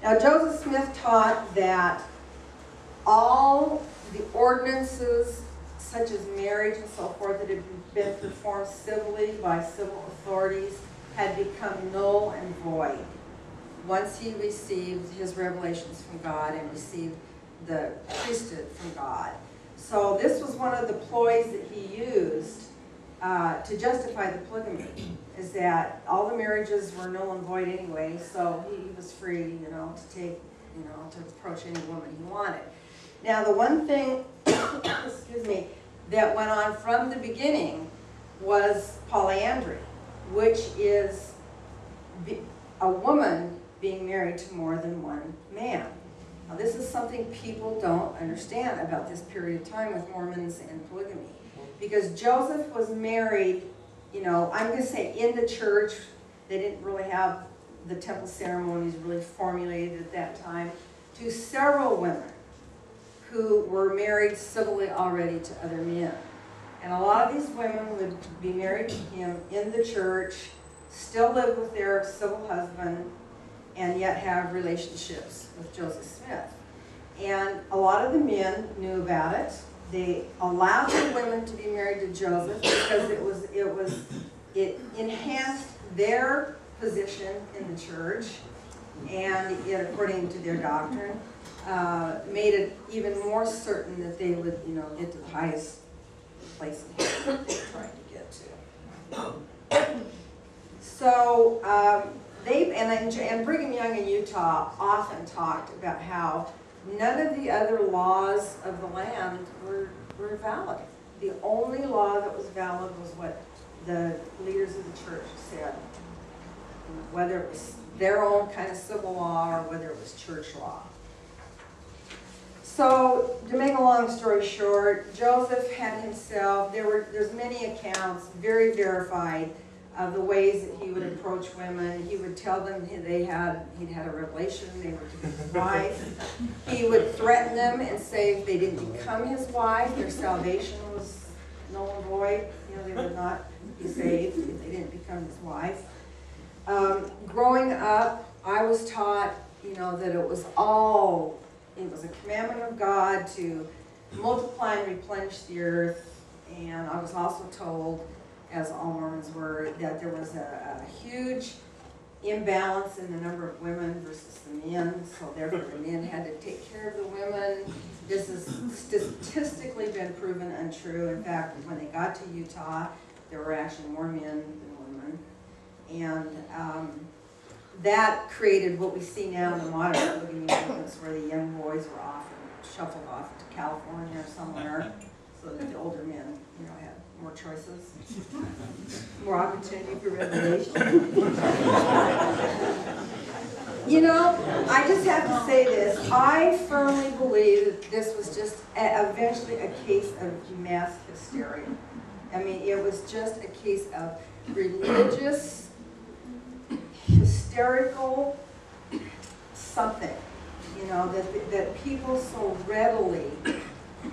Now, Joseph Smith taught that all the ordinances, such as marriage and so forth, that had been performed civilly by civil authorities had become null and void once he received his revelations from God and received the priesthood from God. So this was one of the ploys that he used to justify the polygamy, is that all the marriages were null and void anyway, so he was free, to take, to approach any woman he wanted. Now, the one thing, excuse me, that went on from the beginning was polyandry, which is a woman being married to more than one man. Now, this is something people don't understand about this period of time with Mormons and polygamy. Because Joseph was married, I'm going to say in the church. They didn't really have the temple ceremonies really formulated at that time, to several women who were married civilly already to other men. And a lot of these women would be married to him in the church, still live with their civil husband, and yet have relationships with Joseph Smith. And a lot of the men knew about it. They allowed the women to be married to Joseph because it enhanced their position in the church, and it, according to their doctrine, made it even more certain that they would, get to the highest place in heaven they were trying to get to. So and Brigham Young in Utah often talked about how none of the other laws of the land were valid. The only law that was valid was what the leaders of the church said, whether it was their own kind of civil law or whether it was church law. So, to make a long story short, Joseph had himself, there's many accounts, very verified, of the ways that he would approach women. He would tell them he'd had a revelation, they were to be his wife. He would threaten them and say if they didn't become his wife, their salvation was null and void. They would not be saved if they didn't become his wife. Growing up, I was taught, that it was a commandment of God to multiply and replenish the earth. And I was also told, as all Mormons were, that there was a huge imbalance in the number of women versus the men, so therefore the men had to take care of the women. This has statistically been proven untrue. In fact, when they got to Utah, there were actually more men than women. And that created what we see now in the modern polygamy movements, where the young boys were often shuffled off to California or somewhere, so that the older men, had more choices, more opportunity for revelation. I just have to say this. I firmly believe that this was just eventually a case of mass hysteria. I mean, it was just a case of religious, hysterical something, that people so readily,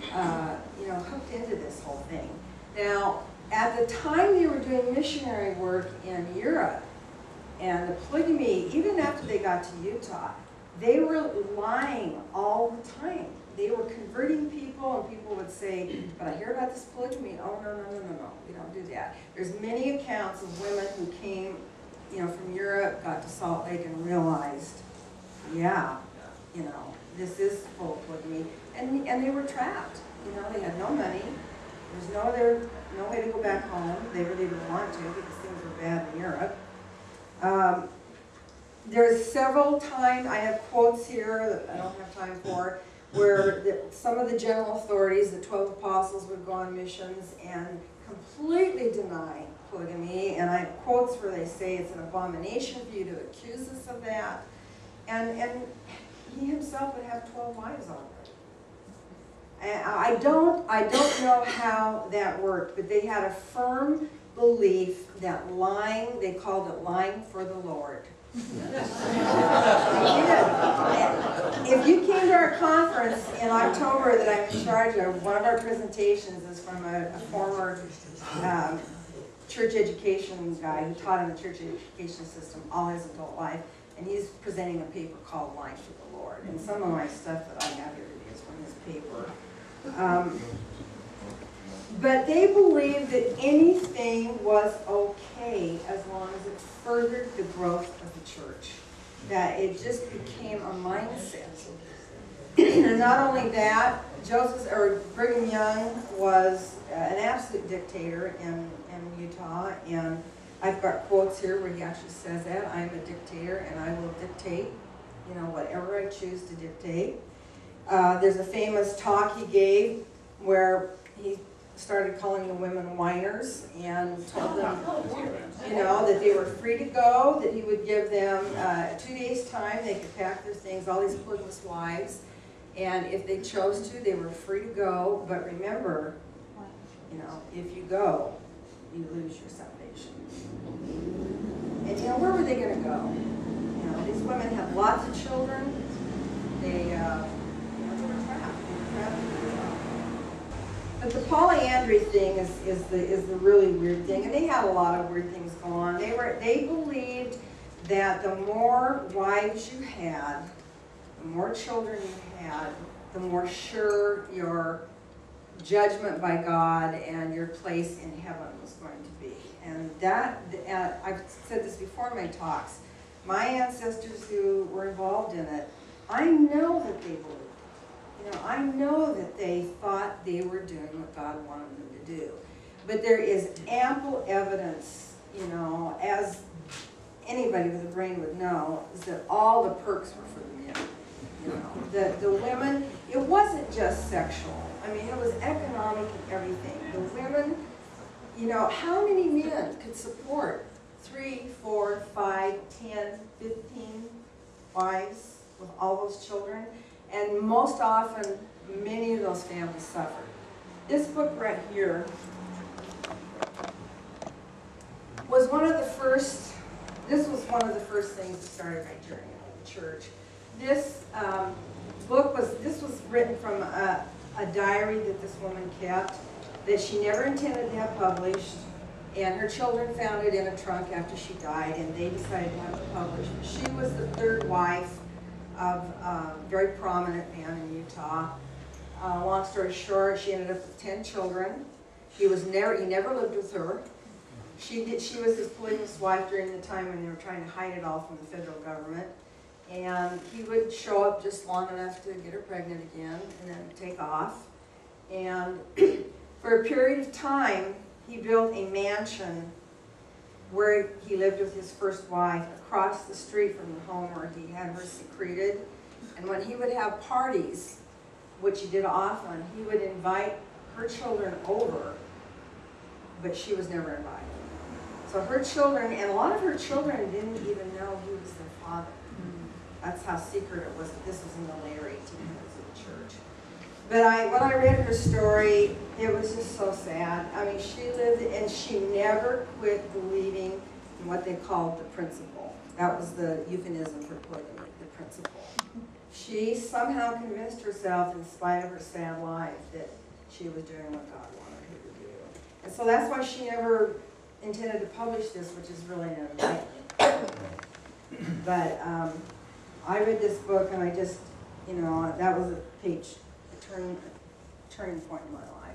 hooked into this whole thing. Now, at the time they were doing missionary work in Europe, and the polygamy, even after they got to Utah, they were lying all the time. They were converting people, and people would say, but I hear about this polygamy. Oh, no, we don't do that. There's many accounts of women who came, from Europe, got to Salt Lake and realized, this is full of polygamy. And they were trapped. They had no money. There was no way to go back home. They really didn't want to because things were bad in Europe. There's several times, I have quotes here that I don't have time for, where some of the general authorities, the 12 apostles, would go on missions and completely deny polygamy. And I have quotes where they say it's an abomination for you to accuse us of that. And he himself would have 12 wives already. And I don't know how that worked, but they had a firm belief that lying, they called it lying for the Lord. If you came to our conference in October that I'm in charge of, one of our presentations is from a former church education guy who taught in the church education system all his adult life. and he's presenting a paper called Life to the Lord. And some of my stuff that I have here today is from his paper. But they believed that anything was okay as long as it furthered the growth of the church. That it just became a mindset. And not only that, Brigham Young was an absolute dictator in Utah, and I've got quotes here where he actually says that, I'm a dictator and I will dictate, whatever I choose to dictate. There's a famous talk he gave where he started calling the women whiners and told them, that they were free to go, that he would give them 2 days' time, they could pack their things, all these polygamous wives, and if they chose to, they were free to go, but remember, if you go, you lose your salvation. And where were they going to go? These women had lots of children, they were trapped. But the polyandry thing is the really weird thing, and they had a lot of weird things going on. They believed that the more wives you had, the more children you had, the more sure your judgment by God and your place in heaven was going to be. And that, I've said this before in my talks, my ancestors who were involved in it, I know that they believed. I know that they thought they were doing what God wanted them to do. But there is ample evidence, as anybody with a brain would know, is that all the perks were for the men. The women, it wasn't just sexual. I mean, it was economic and everything. The women, how many men could support 3, 4, 5, 10, 15 wives with all those children? And most often, many of those families suffered. This book right here was one of the first, this was one of the first things that started my journey in the church. This book was written from a diary that this woman kept that she never intended to have published, and her children found it in a trunk after she died, and they decided to have it published. She was the third wife of a very prominent man in Utah. Long story short, she ended up with 10 children. He never lived with her. She was his polygamous wife during the time when they were trying to hide it all from the federal government. And he would show up just long enough to get her pregnant again and then take off. And for a period of time, he built a mansion where he lived with his first wife across the street from the home where he had her secreted. And when he would have parties, which he did often, he would invite her children over, but she was never invited. So her children, and a lot of her children didn't even know he was their father. That's how secret it was. This was in the later 1800s of the church. But when I read her story, it was just so sad. I mean, she lived, and she never quit believing in what they called the principle. That was the euphemism for polygamy, the principle. She somehow convinced herself, in spite of her sad life, that she was doing what God wanted her to do. And so that's why she never intended to publish this, which is really an indictment. But I read this book, and I just, that was a turning point in my life.